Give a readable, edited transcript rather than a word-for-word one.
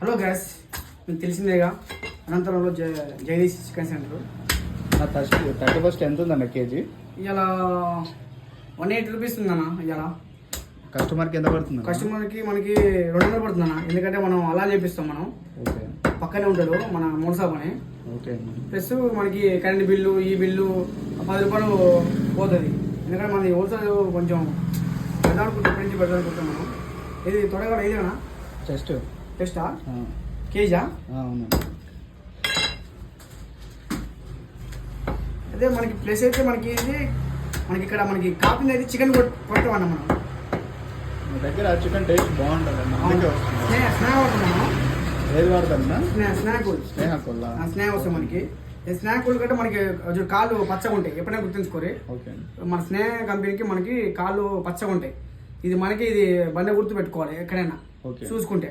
Hello gas, మీకు తెలిసిందేగా అనంతరంలో Jagadish chicken centre. 31st ఎంత ఉందన్న కేజీ? ఇలా 180 రూపీస్ ఉందన్న. ఇలా కస్టమర్కి ఎంత పడుతుంది? కస్టమర్కి మనకి 200 పడుతుందన్న. ఎందుకంటే మనం అలా చేపిస్తాం. మనం ఓకే, పక్కనే ఉంటాడు మన మూడు అని. ఓకే, ప్లస్ మనకి కరెంట్ బిల్లు ఈ బిల్లు 10 రూపాయలు పోతుంది. ఎందుకంటే మనది హోల్సేల్ కొంచెం పెట్టాలనుకుంటాం మనం. ఇది త్వరగా ఇదేనా టెస్టా కేజా? అవును. అదే మనకి ప్లస్ అయితే మనకి ఇది మనకి ఇక్కడ మనకి కాపీ అయితే చికెన్ కొట్టమన్నా మనం. మీ దగ్గర చికెన్ టేస్ట్ బాగుంటుంది. స్నేహ వాడుతున్నాము. ఏది వాడతామన్నా? స్నేహ వస్తుంది మనకి. స్నేహ కూల్ కంటే మనకి కాళ్ళు పచ్చగా ఉంటాయి. ఎప్పుడైనా గుర్తుంచుకోరు. ఓకే, మన స్నేహ కంపెనీకి మనకి కాళ్ళు పచ్చగా ఉంటాయి. ఇది మనకి ఇది బండ గుర్తు పెట్టుకోవాలి ఎక్కడైనా చూసుకుంటే.